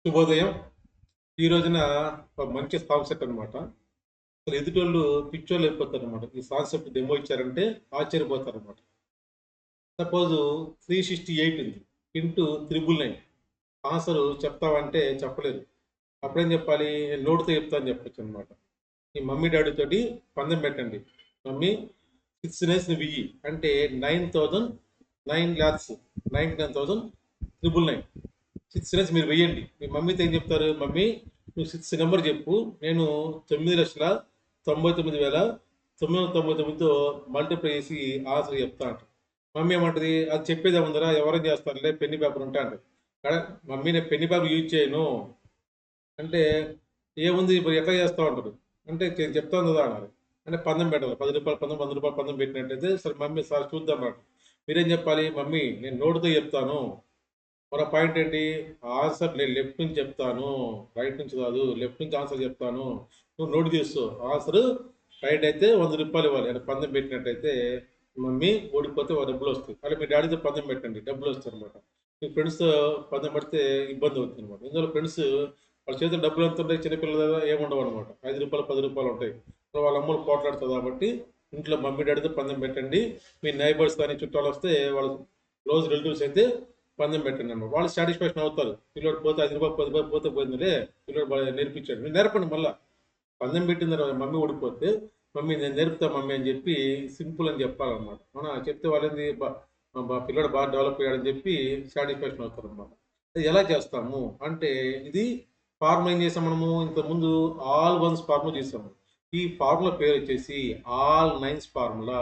శుభోదయం. ఈ రోజున ఒక మంచి కాన్సెప్ట్ అనమాట. అసలు ఎదుటోళ్ళు పిచ్చోళ్ళు అయిపోతారనమాట. ఈ కాన్సెప్ట్ డెమో ఇచ్చారంటే ఆశ్చర్యపోతారనమాట. సపోజ్ 368 ఉంది. ఇంటూ 999 ఆన్సర్ చెప్తావంటే చెప్పలేరు. అప్పుడేం చెప్పాలి? నోటితో చెప్తా అని చెప్పొచ్చు అనమాట. మీ మమ్మీ డాడీ తోటి పందెం పెట్టండి. మమ్మీ 6 నైన్స్ నువ్వు ఇయ్యి అంటే 9,000 9 lakhs 99,999 6 నైన్స్ మీరు వెయ్యండి. మీ మమ్మీతో ఏం చెప్తారు? మమ్మీ నువ్వు 6 నెంబర్ చెప్పు, నేను 9,99,999తో మల్టిప్లై చేసి ఆన్సర్ చెప్తా అంట. మమ్మీ ఏమంటది? అది చెప్పేదే ఉందరా, ఎవరైనా చేస్తారులే, పెన్ని పేపర్ ఉంటా అంట. మమ్మీ నేను పెన్ని పేపర్ యూజ్ చేయను అంటే, ఏముంది ఇప్పుడు ఎట్లా చేస్తావు అంటారు. అంటే నేను చెప్తాను కదా అన్నారు. అంటే పందెం పెట్టాలి, ₹10 పందెం, ₹100 పందెం పెట్టినట్టయితే సరే మమ్మీ సార్ చూద్దాం అన్నాడు. మీరేం చెప్పాలి? మమ్మీ నేను నోటితో చెప్తాను, మన పాయింట్ ఏంటి? ఆన్సర్ నేను లెఫ్ట్ నుంచి చెప్తాను, రైట్ నుంచి కాదు, లెఫ్ట్ నుంచి ఆన్సర్ చెప్తాను, నువ్వు నోట్ చేస్తావు. ఆన్సర్ రైట్ అయితే ₹100 ఇవ్వాలి. అంటే పందెం పెట్టినట్టయితే మమ్మీ ఓడిపోతే డబ్బులు వస్తాయి. అలా మీ డాడీతో పందెం పెట్టండి, డబ్బులు వస్తాయి అనమాట. మీ ఫ్రెండ్స్తో పందెం పడితే ఇబ్బంది అవుతుంది అనమాట. ఇందులో ఫ్రెండ్స్ వాళ్ళ చేతిలో డబ్బులు ఎంత ఉంటాయి? చిన్నపిల్లల దగ్గర ఏముండవు అనమాట. ₹5 ₹10 ఉంటాయి. వాళ్ళ అమ్మలు పోట్లాడుతుంది కాబట్టి ఇంట్లో మమ్మీ డాడీతో పందెం పెట్టండి. మీ నైబర్స్ కానీ చుట్టాలు వస్తే వాళ్ళ క్లోజ్ రిలేటివ్స్ అయితే పందెం పెట్టండి అన్నమాట. వాళ్ళు సాటిస్ఫాక్షన్ అవుతారు. పిల్లోడు పోతే ₹5 ₹10 పోతే పోయిందిలే, పిల్లోడు బాగా నేర్పించాడు. మీరు నేర్పండి. మళ్ళీ పందెం పెట్టిన తర్వాత మమ్మీ ఓడిపోతే మమ్మీ నేను నేర్పుతా మమ్మీ అని చెప్పి సింపుల్ అని చెప్పాలన్నమాట. అవునా? చెప్తే వాళ్ళేంది పిల్లోడు బాగా డెవలప్ అయ్యాడని చెప్పి సాటిస్ఫాక్షన్ అవుతారు అనమాట. అది ఎలా చేస్తాము అంటే, ఇది ఫార్ములా ఏం చేసాం మనము ఇంతకుముందు? ఆల్ వన్స్ ఫార్ములా చేసాము. ఈ ఫార్ములా పేరు వచ్చేసి ఆల్ నైన్స్ ఫార్ములా.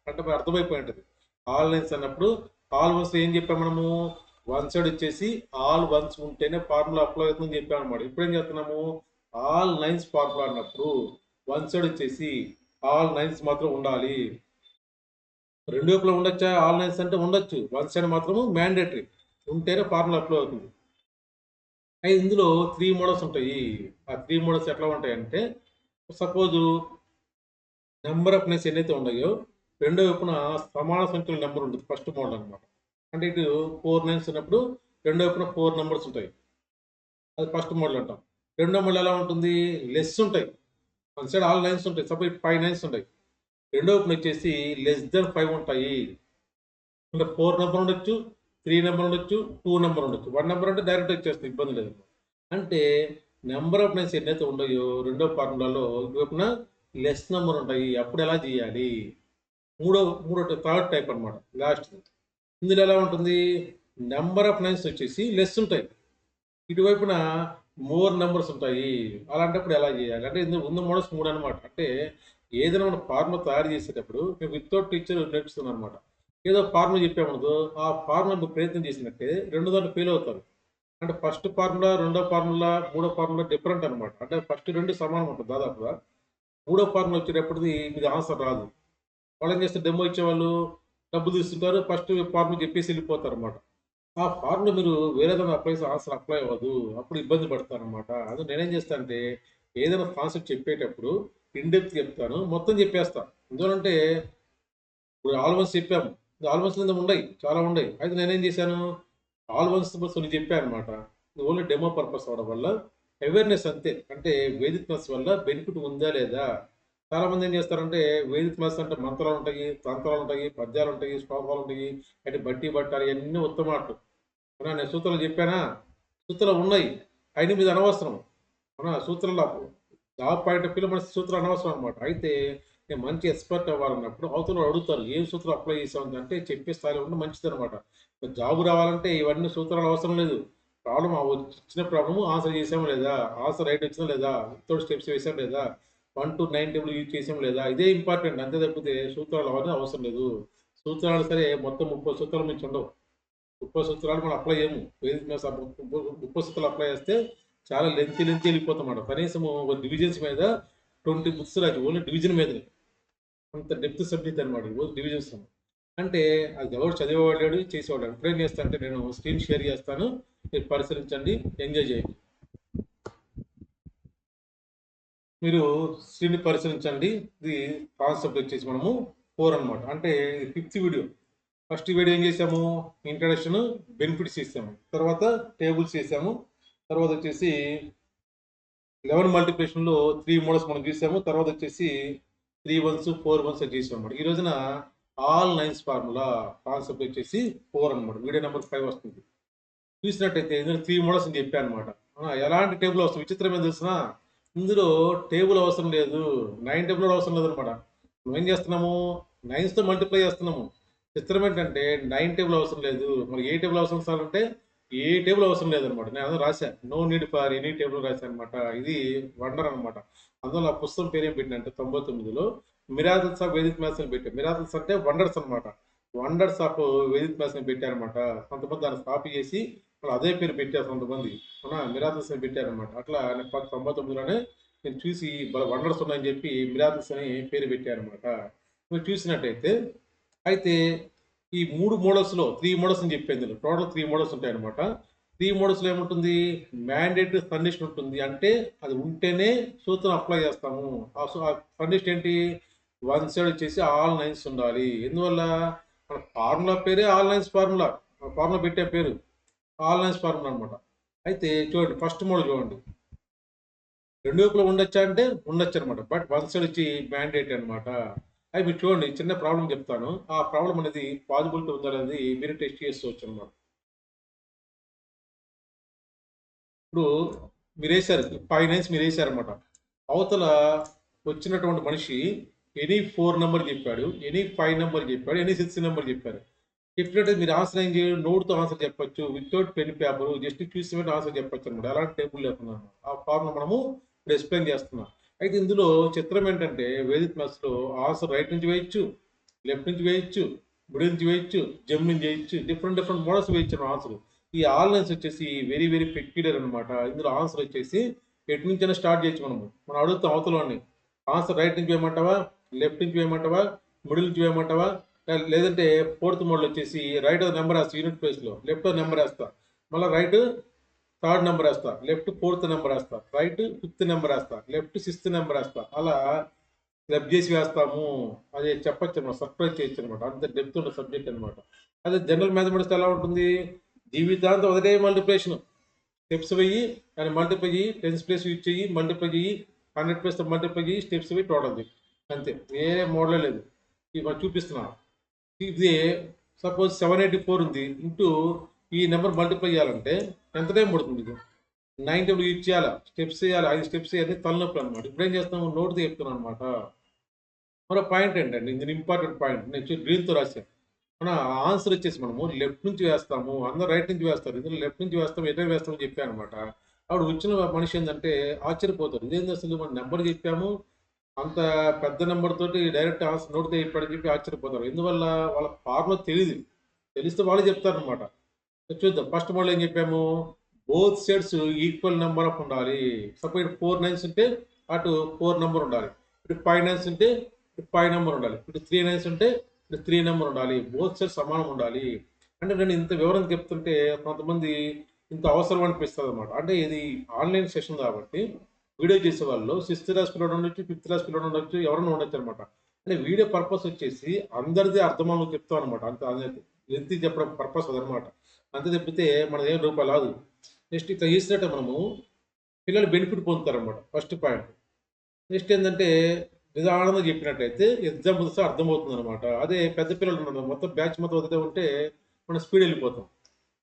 అంటే మరి అర్థమైపోయి ఉంటుంది. ఆల్ నైన్స్ అన్నప్పుడు ఆల్ వన్స్ ఏం చెప్పాం మనము? వన్ సైడ్ వచ్చేసి ఆల్ వన్స్ ఉంటేనే ఫార్ములా అప్లై అవుతుందని చెప్పాం అనమాట. ఇప్పుడు ఏం చేస్తున్నాము? ఆల్ నైన్స్ ఫార్ములా అన్నప్పుడు వన్ సైడ్ వచ్చేసి ఆల్ నైన్స్ మాత్రం ఉండాలి. రెండు వైపులా ఉండొచ్చా? ఆల్ నైన్స్ అంటే ఉండొచ్చు, వన్ సైడ్ మాత్రము మ్యాండేటరీ ఉంటేనే ఫార్ములా అప్లై అవుతుంది. అయితే ఇందులో 3 మోడల్స్ ఉంటాయి. ఆ 3 మోడల్స్ ఎట్లా ఉంటాయంటే, సపోజు నెంబర్ ఆఫ్ నైన్స్ ఎన్నైతే ఉన్నాయో రెండో వైపున సమాన సంఖ్యల నెంబర్ ఉంటుంది. ఫస్ట్ మోడల్ అనమాట. అంటే ఇటు 4 నైన్స్ ఉన్నప్పుడు రెండో వైపున 4 నెంబర్స్ ఉంటాయి. అది ఫస్ట్ మోడల్ అంటాం. రెండో మోడల్ ఎలా ఉంటుంది? లెస్ ఉంటాయి. వన్ సైడ్ ఆల్ నైన్స్ ఉంటాయి. సపోజ్ 5 నైన్స్ ఉంటాయి. రెండో వైపున వచ్చేసి లెస్ దెన్ 5 ఉంటాయి. అంటే 4 నెంబర్ ఉండొచ్చు, 3 నెంబర్ ఉండొచ్చు, 2 నెంబర్ ఉండొచ్చు. 1 నెంబర్ అంటే డైరెక్ట్ వచ్చేస్తుంది, ఇబ్బంది లేదు. అంటే నెంబర్ ఆఫ్ నైన్స్ ఎన్నైతే ఉన్నాయో రెండో ఫార్ములాలో వైపున లెస్ నెంబర్ ఉంటాయి. అప్పుడు ఎలా చేయాలి? మూడో మూడో థర్డ్ టైప్ అనమాట, లాస్ట్. ఇందులో ఎలా ఉంటుంది? నెంబర్ ఆఫ్ నైన్స్ వచ్చేసి లెస్ ఉంటాయి, ఇటువైపున మోర్ నెంబర్స్ ఉంటాయి. అలాంటప్పుడు ఎలా చేయాలి అంటే, ఇందులో ఉన్న మోడల్స్ 3 అనమాట. అంటే ఏదైనా మనం ఫార్ములా తయారు చేసేటప్పుడు మేము వితౌట్ టీచర్ నేర్పిస్తున్నాం అనమాట. ఏదో ఫార్ములా చెప్పామనుకో, ఆ ఫార్ములా మీరు ప్రయత్నం చేసినట్టే రెండు దాంట్లో ఫెయిల్ అవుతారు. అంటే ఫస్ట్ ఫార్ములా, రెండో ఫార్ములా, మూడో ఫార్ములా డిఫరెంట్ అనమాట. అంటే ఫస్ట్ రెండు సమానం ఉంటుంది దాదాపుగా. మూడో ఫార్ములా వచ్చేటప్పటిది ఇది ఆన్సర్ రాదు. వాళ్ళు ఏం చేస్తారు? డెమో ఇచ్చేవాళ్ళు డబ్బులు తీసుకుంటారు, ఫస్ట్ ఫార్ములా చెప్పేసి వెళ్ళిపోతారు అనమాట. ఆ ఫార్ములా మీరు వేరే దాన్ని అప్లై చేస్తే ఆన్సర్ అప్లై అవ్వదు. అప్పుడు ఇబ్బంది పడతారనమాట. అది నేనేం చేస్తానంటే, ఏదైనా కాన్సెప్ట్ చెప్పేటప్పుడు ఇన్ డెప్త్ చెప్తాను, మొత్తం చెప్పేస్తా. ఎందుకంటే ఇప్పుడు ఆల్మోస్ట్ చెప్పాము. ఆల్మోస్ట్ కింద ఉండయి, చాలా ఉండయి. అయితే నేనేం చేశాను? ఆల్మోస్ట్ కొన్ని చెప్పాను అనమాట. ఇది ఓన్లీ డెమో పర్పస్ అవడం వల్ల అవేర్నెస్ అంతే. అంటే వేదిక్ మ్యాథ్స్ వల్ల బెనిఫిట్ ఉందా లేదా? చాలా మంది ఏం చేస్తారంటే, వేదిక్ మ్యాథ్స్ అంటే మంత్రాలు ఉంటాయి, తంత్రాలు ఉంటాయి, పద్యాలు ఉంటాయి, శ్లోకాలు ఉంటాయి, అంటే బట్టి పట్టాలి, ఇవన్నీ ఉత్తమాటలు. అవునా? నేను సూత్రాలు చెప్పానా? సూత్రాలు ఉన్నాయి, అయినా మీద అనవసరం. అవునా? సూత్రాలు జాబ్ పాయింట్ ఆఫ్ వ్యూలో మన సూత్రాలు అనవసరం అనమాట. అయితే నేను మంచి ఎక్స్పర్ట్ అవ్వాలన్నప్పుడు అవతల అడుగుతారు, ఏం సూత్రం అప్లై చేసావు అంటే చెప్పే స్థాయిలో ఉంటే మంచిది అనమాట. జాబ్ రావాలంటే ఇవన్నీ సూత్రాలు అవసరం లేదు. ప్రాబ్లం వచ్చిన ప్రాబ్లము ఆన్సర్ చేసాము లేదా, ఆన్సర్ రైట్ వచ్చినా లేదా, వితౌట్ స్టెప్స్ వేసాం లేదా, 1 to 9 టేబుల్ యూజ్ చేసాం లేదా, ఇదే ఇంపార్టెంట్. అంతే తప్పితే సూత్రాలు అవన్నీ అవసరం లేదు. సూత్రాలు సరే మొత్తం 30 సూత్రాలు మించి ఉండవు. 30 సూత్రాలు మనం అప్లై చేయము. వేదిక మ్యాథ్స్ 30 సూత్రాలు అప్లై చేస్తే చాలా లెంతీ వెళ్ళిపోతాం. కనీసం ఒక డివిజన్స్ మీద 20 బుక్స్ రాదు, ఓన్లీ డివిజన్ మీదనే. అంత డెప్త్ సబ్జెక్ట్ అనమాట డివిజన్స్. అంటే అది ఎవరు చదివేవాడు చేసేవాడు. ఇప్పుడు ఏం చేస్తా అంటే, నేను స్క్రీన్ షేర్ చేస్తాను, మీరు పరిశీలించండి, ఎంజాయ్ చేయండి. మీరు స్క్రీన్ పరిశీలించండి. ఇది కాన్సెప్ట్ వచ్చేసి మనము 4 అనమాట. అంటే ఇది 5th వీడియో. ఫస్ట్ వీడియో ఏం చేసాము? ఇంట్రడక్షన్, బెనిఫిట్స్ చేసాము, తర్వాత టేబుల్స్ చేసాము, తర్వాత వచ్చేసి 11 మల్టిప్లికేషన్లో 3 మోడల్స్ మనం చూసాము. తర్వాత వచ్చేసి 3 వన్స్ 4 వన్స్ చేసాం అనమాట. ఈ రోజున ఆల్ నైన్స్ ఫార్ములా కాన్సెప్ట్ వచ్చేసి 4 అనమాట. వీడియో నెంబర్ 5 వస్తుంది. చూసినట్టయితే ఇందులో 3 మోడల్స్ అని చెప్పాను అనమాట. ఎలాంటి టేబుల్ అవసరం, విచిత్రం ఏం తెలిసిన ఇందులో టేబుల్ అవసరం లేదు, 9 టేబుల్ అవసరం లేదనమాట. నువ్వేం చేస్తున్నాము, 9తో మల్టిప్లై చేస్తున్నాము. చిత్రం ఏంటంటే 9 టేబుల్ అవసరం లేదు. మరి ఏ టేబుల్ అవసరం సార్ అంటే ఏ టేబుల్ అవసరం లేదనమాట. నేను అందులో రాశాను, no need for any table రాశాను అనమాట. ఇది వండర్ అనమాట. అందులో ఆ పుస్తకం పేరు ఏం పెట్టినంటే 99లో మిరాకిల్స్ ఆఫ్ వేదిక్ మ్యాథ్స్ అని పెట్టాను. మిరాకిల్స్ అంటే వండర్స్ అనమాట. వండర్స్ ఆఫ్ వేదిక్ మ్యాథ్స్ అని పెట్టారనమాట. కొంతమంది దాన్ని కాపీ చేసి వాళ్ళు అదే పేరు పెట్టారు, కొంతమంది మిరాకిల్స్ అని పెట్టారనమాట. అట్లా 99లోనే నేను చూసి వండర్స్ ఉన్నాయని చెప్పి మిరాకిల్స్ అని పేరు పెట్టారనమాట. మీరు చూసినట్టయితే అయితే ఈ 3 మోడల్స్లో 3 మోడల్స్ అని చెప్పాను. ఇందులో టోటల్ 3 మోడల్స్ ఉంటాయి అనమాట. 3 మోడల్స్లో ఏముంటుంది, మ్యాండేటరీ కండిషన్ ఉంటుంది. అంటే అది ఉంటేనే సూత్రం అప్లై చేస్తాము. ఆ కండిషన్ ఏంటి, వన్ సైడ్ వచ్చేసి ఆల్ నైన్స్ ఉండాలి. ఎందువల్ల మన ఫార్ములా పేరే ఆల్ నైన్స్ ఫార్ములా. ఫార్ములా పెట్టే పేరు ఆల్ నైన్స్ ఫార్ములా అనమాట. అయితే చూడండి, ఫస్ట్ మోడల్ చూడండి, రెండు వైపులో ఉండొచ్చా అంటే ఉండొచ్చు అనమాట. బట్ వన్ సైడ్ వచ్చి మ్యాండేట్ అనమాట. అది మీరు చూడండి, చిన్న ప్రాబ్లం చెప్తాను. ఆ ప్రాబ్లం అనేది పాజిబిలిటీ ఉందా అనేది మీరు టెస్ట్ చేసుకోవచ్చు అనమాట. ఇప్పుడు మీరు వేసారు 5 నైన్స్, మీరు వేసారనమాట. అవతల వచ్చినటువంటి మనిషి ఎనీ 4 నెంబర్ చెప్పాడు, ఎనీ 5 నెంబర్ చెప్పాడు, ఎనీ 6 నెంబర్ చెప్పారు. చెప్పినట్టు మీరు ఆన్సర్ ఏం చేయాలి, నోట్తో ఆన్సర్ చెప్పొచ్చు, వితౌట్ పెన్ పేపర్ జస్ట్ చూసి ఆన్సర్ చెప్పొచ్చు అనమాట. అలాంటి టేబుల్ లేకుండా ఆ ఫార్ములా మనము ఇప్పుడు ఎక్స్ప్లెయిన్ చేస్తున్నాం. అయితే ఇందులో చిత్రం ఏంటంటే వేదిక్ మ్యాథ్స్లో ఆన్సర్ రైట్ నుంచి వేయచ్చు, లెఫ్ట్ నుంచి వేయచ్చు, మిడిల్ నుంచి వేయచ్చు, జమ్ నుంచి వేయచ్చు, డిఫరెంట్ మోడల్స్ వేయచ్చు ఆన్సర్. ఈ ఆన్లైన్స్ వచ్చేసి వెరీ పెక్యులర్ అనమాట. ఇందులో ఆన్సర్ వచ్చేసి ఎటు నుంచైనా స్టార్ట్ చేయొచ్చు. మనం అడుగుతాం అవతలని, ఆన్సర్ రైట్ నుంచి వేయమంటావా, లెఫ్ట్ నుంచి వేయమంటావా, మిడిల్ నుంచి వేయమంటావా, లేదంటే ఫోర్త్ మోడల్ వచ్చేసి రైట్ నెంబర్ వేస్తా యూనిట్ ప్లేస్లో, లెఫ్ట్ నెంబర్ వేస్తా, మళ్ళీ రైట్ థర్డ్ నెంబర్ వేస్తా, లెఫ్ట్ ఫోర్త్ నెంబర్ వేస్తా, రైట్ ఫిఫ్త్ నెంబర్ వేస్తా, లెఫ్ట్ సిక్స్త్ నెంబర్ వేస్తా. అలా క్లబ్ చేసి వేస్తాము. అది చెప్పచ్చు అనమాట, సర్ప్రైజ్ చేయొచ్చు అనమాట. అంత డెప్త్ ఉన్న సబ్జెక్ట్ అనమాట. అదే జనరల్ మ్యాథమెటిక్స్ ఎలా ఉంటుంది, జీవితాంతం ఒకటే మల్టిప్లికేషన్, స్టెప్స్ వెయ్యి దాన్ని మల్టిప్లై చేయి, 10th ప్లేస్ యూజ్ చెయ్యి, మల్టిప్లై చేయి, 100 ప్లేస్ మల్టిప్లై చేయి, స్టెప్స్ వెయ్యి, టోటల్ చేయి, అంతే. వేరే మోడలే లేదు. ఇవి చూపిస్తున్నాను. ఇది సపోజ్ 784 ఉంది, ఇంటూ ఈ నెంబర్ మల్టిప్లై చేయాలంటే ఎంత టైం పడుతుంది? ఇది 9 టేబుల్ యూజ్ చేయాలా, స్టెప్స్ చేయాలి, 5 స్టెప్స్ చేయాలి, తలనొప్పి అనమాట. ఇప్పుడు ఏం చేస్తాము, నోట్తో చెప్తున్నాను అనమాట. మరో పాయింట్ ఏంటండి, ఇది ఇంపార్టెంట్ పాయింట్, నేను గ్రీన్తో రాశాను. మన ఆన్సర్ వచ్చేసి మనము లెఫ్ట్ నుంచి వేస్తాము, అందరూ రైట్ నుంచి వేస్తారు, ఇందులో లెఫ్ట్ నుంచి వేస్తాము, ఎటే వేస్తామని చెప్పాను అనమాట. అప్పుడు వచ్చిన మనిషి ఏంటంటే ఆశ్చర్యపోతారు, ఇదేంటి అసలు మన నెంబర్ చెప్పాము, అంత పెద్ద నెంబర్ తోటి డైరెక్ట్ ఆన్సర్ నోటితో చెప్పాడని చెప్పి ఆశ్చర్యపోతారు. ఎందువల్ల వాళ్ళ ఫార్ములా తెలియదు, తెలిస్తే వాళ్ళు చెప్తారనమాట. చూద్దాం, ఫస్ట్ మోడల్ ఏం చెప్పాము, both sides equal number of ఉండాలి. సపోజ్ 4 నైన్స్ ఉంటే అటు 4 నెంబర్ ఉండాలి, ఇటు 5 నైన్స్ ఉంటే ఇటు 5 నెంబర్ ఉండాలి, ఇటు 3 నైన్స్ ఉంటే ఇటు 3 నెంబర్ ఉండాలి, బోత్ సైడ్స్ సమానం ఉండాలి. అంటే నేను ఇంత వివరం చెప్తుంటే కొంతమంది ఇంత అవసరం అనిపిస్తుంది అనమాట. అంటే ఇది ఆన్లైన్ సెషన్ కాబట్టి వీడియో చేసే వాళ్ళు 6th క్లాస్ పిల్లలు ఉండొచ్చు, 5th క్లాస్ పిల్లలు ఉండొచ్చు, ఎవరైనా ఉండొచ్చు అనమాట. అంటే వీడియో పర్పస్ వచ్చేసి అందరిది అర్థమని చెప్తాం అనమాట. అంత ఎంత చెప్పడం పర్పస్ అదనమాట. అంతే తప్పితే మన ఏం రూపాయలు రాదు. నెక్స్ట్ ఇట్లా చేసినట్టే మనము పిల్లలు బెనిఫిట్ పొందుతారనమాట, ఫస్ట్ పాయింట్. నెక్స్ట్ ఏంటంటే నిదానంగా చెప్పినట్టయితే ఎగ్జామ్ వస్తే అర్థమవుతుంది అనమాట. అదే పెద్ద పిల్లలు ఉన్నారు, మొత్తం బ్యాచ్ మొత్తం వదిలే ఉంటే మనం స్పీడ్ వెళ్ళిపోతాం.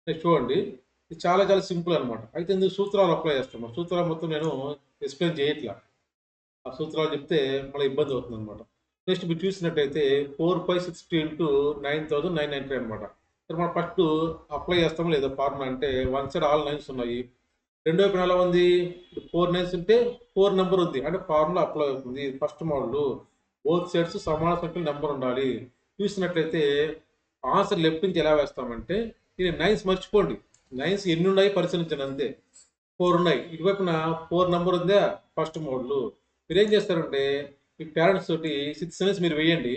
నెక్స్ట్ చూడండి, ఇది చాలా సింపుల్ అనమాట. అయితే ఇందుకు సూత్రాలు అప్లై చేస్తాం. సూత్రాలు మొత్తం నేను ఎక్స్ప్లెయిన్ చేయట్లా, ఆ సూత్రాలు చెప్తే మళ్ళీ ఇబ్బంది అవుతుంది అనమాట. నెక్స్ట్ మీరు చూసినట్టయితే 4/60 ఇంటూ 9,993 అనమాట. మనం ఫస్ట్ అప్లై చేస్తాం లేదా ఫార్ములా అంటే వన్ సైడ్ ఆల్ నైన్స్ ఉన్నాయి, రెండో వైపున ఎలా ఉంది, 4 నైన్స్ ఉంటే 4 నెంబర్ ఉంది, అంటే ఫార్ములా అప్లై అవుతుంది. ఫస్ట్ మోడల్ బోత్ సైడ్స్ సమాన సంఖ్యలో నెంబర్ ఉండాలి. చూసినట్లయితే ఆన్సర్ లెఫ్ట్ నుంచి ఎలా వేస్తామంటే, ఇది నైన్స్ మర్చిపోండి, నైన్స్ ఎన్ని ఉన్నాయి పరిశీలించండి, అంతే. 4 ఉన్నాయి, ఇటువైపున 4 నెంబర్ ఉందా, ఫస్ట్ మోడల్. మీరు ఏం చేస్తారంటే మీ పేరెంట్స్ తోటి 6 నైన్స్ మీరు వేయండి,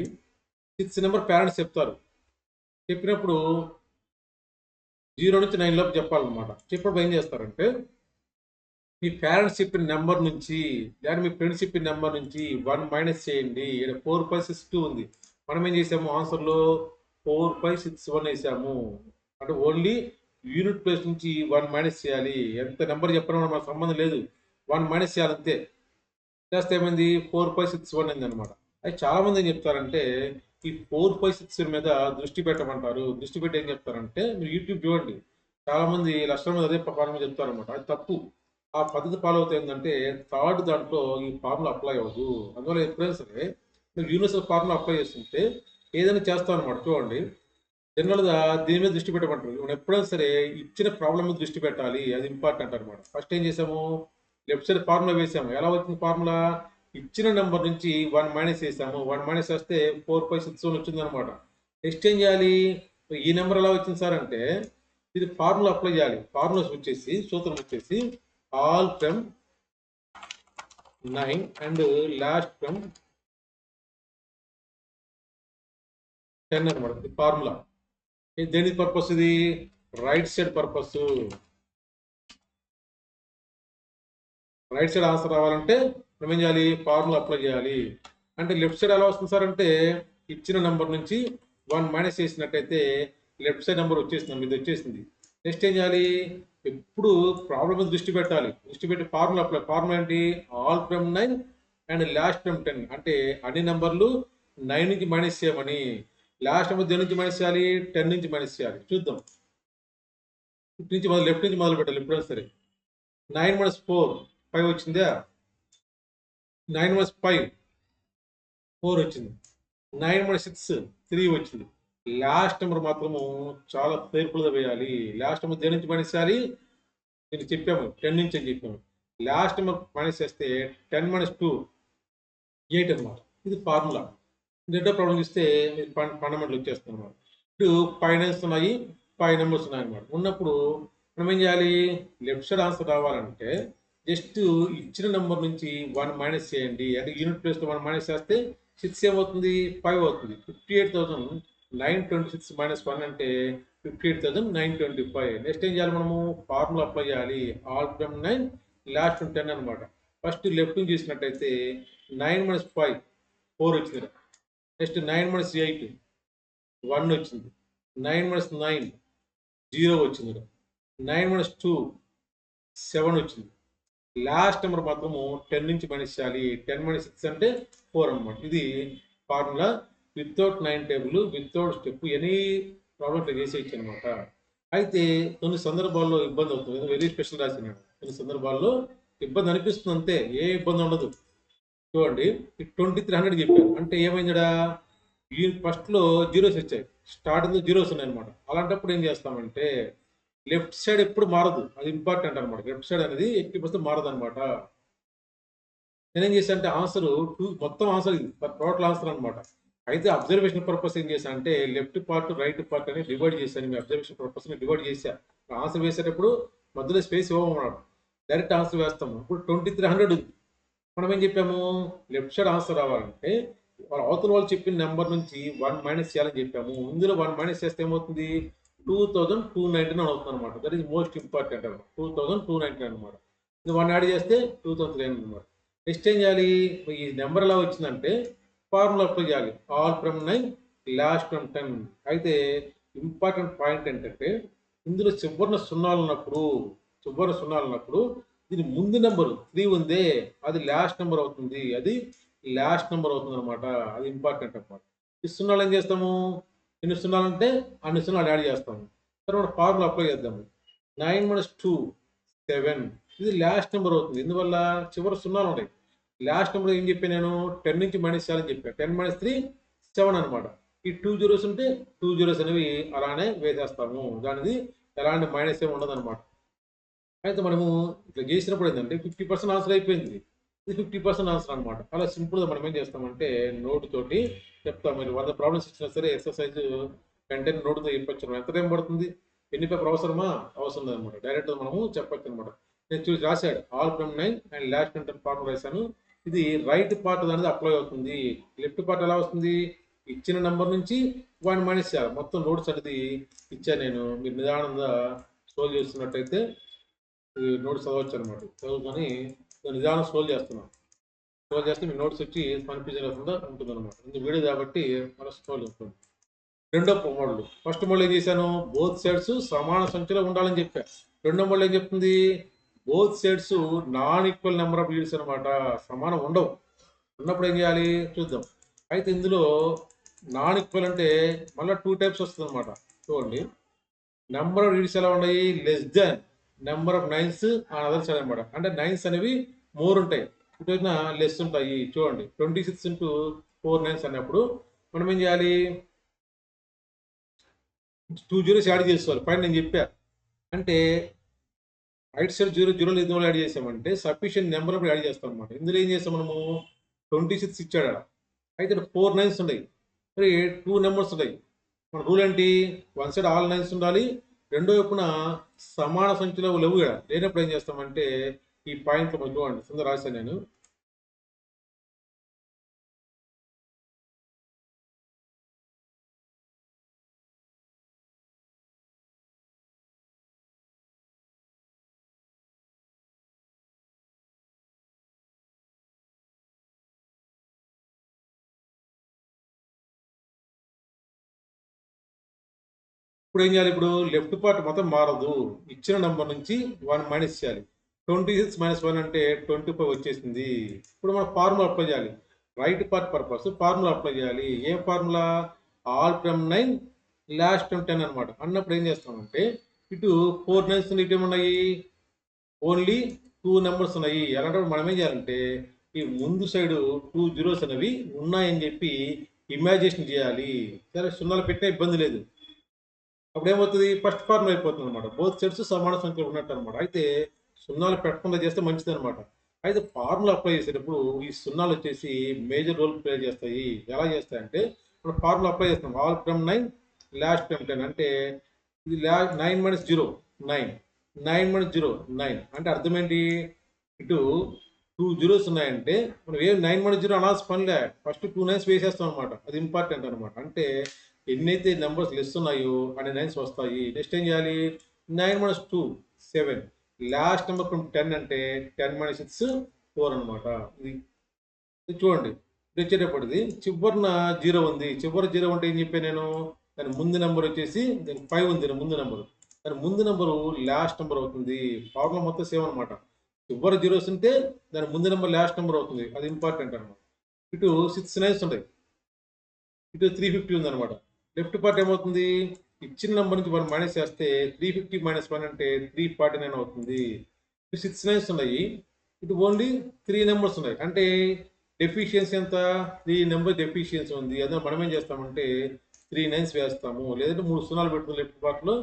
6 నెంబర్ పేరెంట్స్ చెప్తారు. చెప్పినప్పుడు 0 నుంచి 9 లోపు చెప్పాలన్నమాట. చెప్పినప్పుడు ఏం చేస్తారంటే మీ పేరెంట్స్ చెప్పిన నెంబర్ నుంచి లేదా మీ ఫ్రెండ్స్ చెప్పిన నెంబర్ నుంచి 1 మైనస్ చేయండి. ఇక్కడ 4/62 ఉంది, మనం ఏం చేసాము ఆన్సర్లో 4/61 వేసాము. అంటే ఓన్లీ యూనిట్ ప్లేస్ నుంచి 1 మైనస్ చేయాలి. ఎంత నెంబర్ చెప్పడం మనకు సంబంధం లేదు. 1 మైనస్ చేయాలి అంతే. చేస్తే ఏమైంది 4/61 అయింది అనమాట. అది చాలా మంది ఏం చెప్తారంటే ఈ 4/6 మీద దృష్టి పెట్టమంటారు. దృష్టి పెట్టి ఏం చెప్తారంటే మీరు యూట్యూబ్ చూడండి. చాలా మంది లక్షల మీద అదే ఫార్ములా చెప్తారనమాట. అది తప్పు. ఆ పద్ధతి ఫాలో అవుతే ఏంటంటే థర్డ్ దాంట్లో ఈ ఫార్ములా అప్లై అవ్వదు. అందువల్ల ఎప్పుడైనా సరే మీరు యూనివర్సల్ ఫార్ములా అప్లై చేస్తుంటే ఏదైనా చేస్తాం అనమాట. చూడండి జనరల్గా దీని మీద దృష్టి పెట్టమంటారు. మనం ఎప్పుడైనా సరే ఇచ్చిన ప్రాబ్లం మీద దృష్టి పెట్టాలి. అది ఇంపార్టెంట్ అనమాట. ఫస్ట్ ఏం చేసాము లెఫ్ట్ సైడ్ ఫార్ములా వేసాము. ఎలా వచ్చింది ఫార్ములా ఇచ్చిన నెంబర్ నుంచి 1 మైనస్ చేసాము. 1 మైనస్ చేస్తే 4/61 వచ్చింది అనమాట. నెక్స్ట్ ఏం చేయాలి ఈ నెంబర్ ఎలా వచ్చింది సార్ అంటే ఇది ఫార్ములా అప్లై చేయాలి. ఫార్ములాస్ వచ్చేసి సూత్రం వచ్చేసి all from 9 and last from 10 అనమాట. ఇది ఫార్ములా. దేని పర్పస్ ఇది right side purpose. Right side answer రావాలంటే మనం ఏం చేయాలి ఫార్ములా అప్లై చేయాలి. అంటే లెఫ్ట్ సైడ్ ఎలా వస్తుంది సార్ అంటే ఇచ్చిన నెంబర్ నుంచి 1 మైనస్ చేసినట్టయితే లెఫ్ట్ సైడ్ నెంబర్ వచ్చేసింది. ఇది వచ్చేసింది. నెక్స్ట్ ఏం చేయాలి ఎప్పుడు ప్రాబ్లం మీద దృష్టి పెట్టాలి. దృష్టి పెట్టి ఫార్ములా అప్లై. ఫార్ములా ఏంటి all from 9 and last from 10 అంటే అన్ని నెంబర్లు 9 నుంచి మైనస్ చేయమని. లాస్ట్ నెంబర్ దేని నుంచి మైనస్ చేయాలి 10 నుంచి మైనస్ చేయాలి. చూద్దాం నుంచి లెఫ్ట్ నుంచి మొదలు పెట్టాలి. ఎప్పుడైనా సరే 9 - 4 5 వచ్చిందా 9 - 5 4 వచ్చింది. 9 - 6 3 వచ్చింది. లాస్ట్ నెంబర్ మాత్రము చాలా కేర్ఫుల్గా వేయాలి. లాస్ట్ నెంబర్ దేని నుంచి మైనస్ చేయాలి నేను చెప్పాము 10 నుంచి అని చెప్పాము. లాస్ట్ నెంబర్ మైనస్ చేస్తే 10 - 2 8 అనమాట. ఇది ఫార్ములా. రెండో ప్రాబ్లం చూస్తే ఫండమెంటల్ వచ్చేస్తుంది అనమాట. ఇప్పుడు 5 నెంబర్స్ ఉన్నాయి 5 నెంబర్స్ ఉన్నాయి అనమాట. ఉన్నప్పుడు మనం ఏం చేయాలి లెఫ్ట్ సైడ్ ఆన్సర్ రావాలంటే జస్ట్ ఇచ్చిన నెంబర్ నుంచి 1 మైనస్ చేయండి. అంటే యూనిట్ ప్లేస్లో 1 మైనస్ చేస్తే 6 ఏమవుతుంది 5 అవుతుంది. 58,926 - 1 అంటే 58,925. నెక్స్ట్ ఏం చేయాలి మనము ఫార్ములా అప్లై చేయాలి. ఆల్ ఫ్రమ్ 9 లాస్ట్ ఫ్రమ్ 10 అనమాట. ఫస్ట్ లెఫ్ట్ నుంచి చూసినట్టయితే 9 - 5 4 వచ్చింది. నెక్స్ట్ 9 - 8 1 వచ్చింది. 9 - 9 0 వచ్చింది. 9 - 2 7 వచ్చింది. లాస్ట్ నెంబర్ మాత్రము 10 నుంచి మైనస్ చేయాలి. 10 - 6 అంటే 4 అనమాట. ఇది formula without 9 table without step any problem ఇట్లా చేసేయచ్చు అనమాట. అయితే కొన్ని సందర్భాల్లో ఇబ్బంది అవుతుంది. వెరీ స్పెషల్ రాసినాడు. కొన్ని సందర్భాల్లో ఇబ్బంది అనిపిస్తుంది అంతే, ఏ ఇబ్బంది ఉండదు. చూడండి 2300 చెప్పారు అంటే ఏమైందిడా ఈ ఫస్ట్లో జీరోస్ వచ్చాయి. స్టార్టింగ్ జీరోస్ ఉన్నాయి అనమాట. అలాంటప్పుడు ఏం చేస్తామంటే లెఫ్ట్ సైడ్ ఎప్పుడు మారదు. అది ఇంపార్టెంట్ అనమాట. లెఫ్ట్ సైడ్ అనేది 80% మారదు అనమాట. నేనేం చేశాను అంటే ఆన్సర్ మొత్తం ఆన్సర్ ఇది టోటల్ ఆన్సర్ అనమాట. అయితే అబ్జర్వేషన్ పర్పస్ ఏం చేశాను అంటే లెఫ్ట్ పార్ట్ రైట్ పార్ట్ అని డివైడ్ చేశాను. మీ అబ్జర్వేషన్ పర్పస్ డివైడ్ చేశా. ఆన్సర్ వేసేటప్పుడు మధ్యలో స్పేస్ ఇవ్వమన్నాడు. డైరెక్ట్ ఆన్సర్ వేస్తాము. ఇప్పుడు 2300 మనం ఏం చెప్పాము లెఫ్ట్ సైడ్ ఆన్సర్ రావాలంటే అవతల వాళ్ళు చెప్పిన నెంబర్ నుంచి 1 మైనస్ చేయాలని చెప్పాము. ఇందులో 1 మైనస్ చేస్తే ఏమవుతుంది 2299 అవుతుంది అనమాట. దట్ ఈస్ మోస్ట్ ఇంపార్టెంట్ అనమాట. 2299 అనమాట. ఇది 1 యాడ్ చేస్తే 2003 అనమాట. నెక్స్ట్ ఏం చేయాలి ఈ నెంబర్ ఎలా వచ్చిందంటే ఫార్ములా అప్లై చేయాలి. All from 9 last from 10. అయితే ఇంపార్టెంట్ పాయింట్ ఏంటంటే ఇందులో చివరిన సున్నాలు ఉన్నప్పుడు దీని ముందు నెంబర్ 3 ఉందే అది లాస్ట్ నెంబర్ అవుతుంది. అది లాస్ట్ నెంబర్ అవుతుంది అనమాట. అది ఇంపార్టెంట్ అనమాట. ఈ సున్నాలు ఏం చేస్తాము ఎన్ని సున్నాలు అంటే అన్ని సున్నాలు యాడ్ చేస్తాము. తర్వాత ఫార్ములా అప్లై చేద్దాము. 9 - 2 7 ఇది లాస్ట్ నెంబర్ అవుతుంది. ఇందువల్ల చివరి సున్నాలు ఉంటాయి. లాస్ట్ నెంబర్ ఏం చెప్పాను నేను 10 నుంచి మైనస్ చేయాలని చెప్పాను. 10 - 3 7 అనమాట. ఈ 2 జీరోస్ ఉంటే 2 జీరోస్ అనేవి అలానే వేసేస్తాము. దానిది ఎలాంటి మైనస్ ఏమి ఉండదు అనమాట. అయితే మనము ఇట్లా చేసినప్పుడు ఏంటంటే 50% ఆన్సర్ అయిపోయింది. ఇది 50% ఆన్సర్ అనమాట. అలా సింపుల్గా మనం ఏం చేస్తామంటే నోట్ తోటి చెప్తాం. మీరు 100 ప్రాబ్లమ్స్ ఇచ్చినా సరే ఎక్సర్సైజ్ వెంటనే నోటుతో చెప్పచ్చు. ఎంత టైం పడుతుంది ఎన్ని పేపర్ అవసరమా అవసరం లేదనమాట. డైరెక్ట్ మనము చెప్పచ్చు అనమాట. నేను చూసి రాశాడు all from 9 and last formula రాశాను. ఇది రైట్ పార్ట్ అనేది అప్లై అవుతుంది. లెఫ్ట్ పార్ట్ ఎలా వస్తుంది ఇచ్చిన నెంబర్ నుంచి 1 మైనస్ చేయాలి. మొత్తం నోట్స్ అనేది ఇచ్చాను నేను. మీరు నిదానంగా స్క్రోల్ చేస్తున్నట్టయితే నోట్స్ చదవచ్చు అనమాట. చదువుకొని నిదానం స్క్రోల్ చేస్తున్నాను. స్క్రోల్ చేస్తే మీ నోట్స్ వచ్చి కన్ఫ్యూజన్ లేకుండా ఉంటుంది అనమాట. ఇది వీడియో కాబట్టి మన స్క్రోల్ ఉంటుంది. రెండో మోడల్. ఫస్ట్ మోడల్ ఏం చేశాను, బోత్ సైడ్స్ సమాన సంఖ్యలో ఉండాలని చెప్పా. రెండో మోడల్ ఏం చెప్తుంది, both sides non equal number of units అనమాట, సమానం ఉండవు. ఉన్నప్పుడు ఏం చేయాలి చూద్దాం. అయితే ఇందులో నాన్ ఈక్వల్ అంటే మళ్ళీ 2 టైప్స్ వస్తుంది అనమాట. చూడండి, నెంబర్ ఆఫ్ యూనిట్స్ ఎలా ఉన్నాయి, less than number of nines and other side అనమాట. అంటే నైన్స్ అనేవి మోర్ ఉంటాయి, ఇటు లెస్ ఉంటాయి. చూడండి 26 into 4 9s అన్నప్పుడు మనం ఏం చేయాలి, 2 zeros యాడ్ చేసుకోవాలి. పైన నేను చెప్పా, అంటే రైట్ సైడ్ 0 0 ఎందులో యాడ్ చేసామంటే సఫిషియెంట్ నెంబర్ అప్పుడు యాడ్ చేస్తాం అనమాట. ఇందులో ఏం చేస్తాం మనము, 26 ఇచ్చాడు, అయితే 4 9s ఉన్నాయి, మరి 2 నెంబర్స్ ఉన్నాయి. మన రూల్ ఏంటి, వన్ సైడ్ ఆల్ 9s ఉండాలి, రెండో వైపున సమాన సంఖ్యలో లేవు కదా. లేనప్పుడు ఏం చేస్తామంటే ఈ పాయింట్ చూడండి, కింద రాశాను నేను. ఇప్పుడు ఏం చేయాలి, ఇప్పుడు లెఫ్ట్ పార్ట్ మొత్తం మారదు, ఇచ్చిన నెంబర్ నుంచి 1 మైనస్ చేయాలి. 26 - 1 అంటే 25 వచ్చేసింది. ఇప్పుడు మనం ఫార్ములా అప్లై చేయాలి, right part purpose formula apply చేయాలి. ఏ formula, all from 9 last from 10 అనమాట. అన్నప్పుడు ఏం చేస్తామంటే ఇటు 4 9s ఇటు ఏమున్నాయి, ఓన్లీ 2 నెంబర్స్ ఉన్నాయి. అలాంటప్పుడు మనం ఏం చేయాలంటే ఈ ముందు సైడ్ 2 zeros అనేవి ఉన్నాయని చెప్పి ఇమాజినేషన్ చేయాలి. సరే, సున్నాలు పెట్టినా ఇబ్బంది లేదు. అప్పుడు ఏమవుతుంది, ఫస్ట్ ఫార్ములా అయిపోతుంది అనమాట, బోత్ సైడ్స్ సమాన సంఖ్యలో ఉన్నట్టు అనమాట. అయితే సున్నాలు పెట్టకుండా చేస్తే మంచిది అనమాట. అయితే ఫార్ములా అప్లై చేసేటప్పుడు ఈ సున్నాలు వచ్చేసి మేజర్ రోల్ ప్లే చేస్తాయి. ఎలా చేస్తాయంటే మనం ఫార్ములా అప్లై చేస్తాం, ఆల్ ఫ్రమ్ 9 లాస్ట్ ఫ్రమ్ 10 అంటే ఇది 9 - 0 9, 9 - 0 9 అంటే అర్థం ఏంటి, ఇటు 2 zeros ఉన్నాయంటే మనం ఏం 9 - 0 అనాల్సిన పనిలే, ఫస్ట్ 2 9s వేసేస్తాం అనమాట. అది ఇంపార్టెంట్ అనమాట. అంటే ఎన్నైతే నెంబర్స్ లెస్ ఉన్నాయో అన్ని 9s వస్తాయి. నెక్స్ట్ ఏం చేయాలి, 9 - 2 7, లాస్ట్ నెంబర్ ఫ్రమ్ 10 అంటే 10 - 6 4 అనమాట. ఇది చూడండి, ఇది వచ్చేటప్పటిది చివరిన 0 ఉంది. చివరి 0 అంటే ఏం చెప్పాను నేను, దాని ముందు నెంబర్ వచ్చేసి దానికి 5 ఉంది, దాని ముందు నెంబరు. దాని ముందు నెంబరు లాస్ట్ నెంబర్ అవుతుంది. ఫార్ములా మొత్తం సేమ్ అనమాట. చివరి 0s ఉంటే దాని ముందు నెంబర్ లాస్ట్ నెంబర్ అవుతుంది. అది ఇంపార్టెంట్ అనమాట. ఇటు 6 9s ఉంటాయి, ఇటు 350 ఉంది అనమాట. లెఫ్ట్ పార్ట్ ఏమవుతుంది, ఇచ్చిన నెంబర్ నుంచి మనం మైనస్ చేస్తే 350 - 1 అంటే 349 అవుతుంది. ఇటు 6 9s ఉన్నాయి, ఇటు ఓన్లీ 3 నెంబర్స్ ఉన్నాయి. అంటే డెఫిషియన్సీ ఎంత, 3 నెంబర్ డెఫిషియన్సీ ఉంది. అదే మనం ఏం చేస్తామంటే 3 9s వేస్తాము, లేదంటే 3 సున్నాలు పెడుతుంది లెఫ్ట్ పార్ట్లో.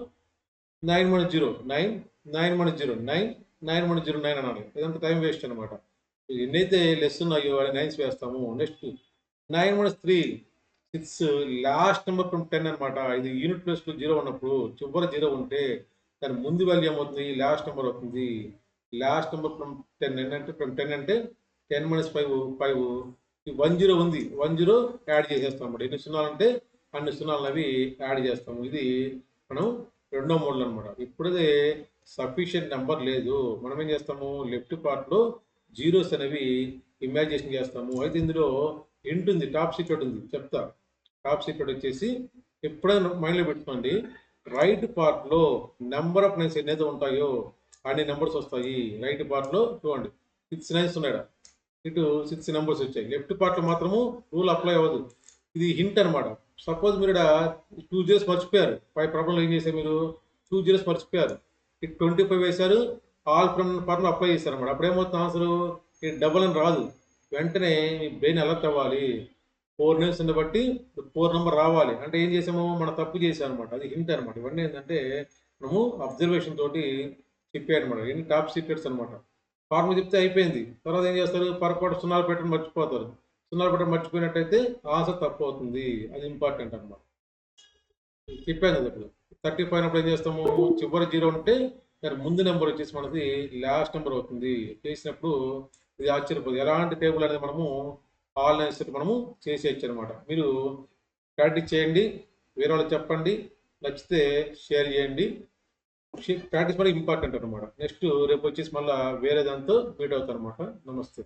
9 - 0 9, 9 - 0 9, 9 - 0 9 అనాలి. ఇదంతా టైం వేస్ట్ అనమాట. ఎన్నైతే లెస్ ఉన్నాయో అది 9s వేస్తాము. నెక్స్ట్ 9 - 3 6, లాస్ట్ నెంబర్ ఫ్రమ్ 10 అనమాట. ఇది యూనిట్ ప్లేస్ 0 ఉన్నప్పుడు చివరి 0 ఉంటే దాని ముందు వాల్యూ ఏమవుతుంది, లాస్ట్ నెంబర్ అవుతుంది. లాస్ట్ నెంబర్ ఫ్రమ్ 10 అంటే ఫ్రమ్ 10 అంటే 10 - 5 5. 10 ఉంది, 10 యాడ్ చేసేస్తాం అన్నమాట. ఎన్ని సున్నాలు అంటే అన్ని సున్నాలు అవి యాడ్ చేస్తాము. ఇది మనం రెండో మోడల్ అనమాట. ఇప్పుడే సఫిషియెంట్ నెంబర్ లేదు, మనం ఏం చేస్తాము లెఫ్ట్ పార్ట్లో జీరోస్ అనేవి ఇమాజినేషన్ చేస్తాము. అయితే ఇందులో హింట్ ఉంది, టాప్ సీక్రెట్ ఉంది, చెప్తా. టాప్ సీక్రెట్ వచ్చేసి ఎప్పుడైనా మైండ్లో పెట్టుకోండి, రైట్ పార్ట్లో నెంబర్ ఆఫ్ నైన్స్ ఎన్నైతే ఉంటాయో అన్ని నెంబర్స్ వస్తాయి. రైట్ పార్ట్లో చూడండి 6 9s ఉన్నాడు, ఇటు 6 నెంబర్స్ వచ్చాయి. లెఫ్ట్ పార్ట్లో మాత్రము రూల్ అప్లై అవ్వదు. ఇది హింట్ అనమాట. సపోజ్ మీరు 2 zeros మర్చిపోయారు, 5 ప్రాబ్లంలో ఏం చేశారు మీరు, 2 zeros మర్చిపోయారు, ఇటు 25 వేశారు, ఆల్ ఫ్రమ్ ఫార్ములా అప్లై చేశారు అనమాట. అప్పుడు ఏమవుతుంది ఆన్సర్, ఇది డబల్ అని రాదు. వెంటనే మీ బ్రెయిన్ అలర్ట్ అవ్వాలి, 4 names బట్టి 4 నెంబర్ రావాలి. అంటే ఏం చేసాము, మనం తప్పు చేసాం అనమాట. అది హింట్ అనమాట. ఇవన్నీ ఏంటంటే మనము అబ్జర్వేషన్ తోటి చెప్పాయి అనమాట. ఎన్ని టాప్ సీక్రెట్స్ అనమాట. ఫార్ములా చెప్తే అయిపోయింది. తర్వాత ఏం చేస్తారు, పొరపాటు సున్నాలు పెట్టడం మర్చిపోతారు. సున్నాలు పెట్టడం మర్చిపోయినట్టయితే ఆన్సర్ తప్పు అవుతుంది. అది ఇంపార్టెంట్ అనమాట. చెప్పాను కదా ఇప్పుడు 35 అయినప్పుడు ఏం చేస్తాము, చివరి 0 ఉంటే దాని ముందు నెంబర్ వచ్చేసి మనది లాస్ట్ నెంబర్ అవుతుంది. చేసినప్పుడు ఇది ఆశ్చర్యపోదు. ఎలాంటి టేబుల్ అనేది మనము ఆన్లైన్ మనము చేసేయచ్చు అనమాట. మీరు ప్రాక్టీస్ చేయండి, వేరే వాళ్ళకి చెప్పండి, నచ్చితే షేర్ చేయండి. ప్రాక్టీస్ కూడా ఇంపార్టెంట్ అనమాట. నెక్స్ట్ రేపు వచ్చేసి మళ్ళీ వేరే దాంతో మీట్ అవుతాను అనమాట. నమస్తే.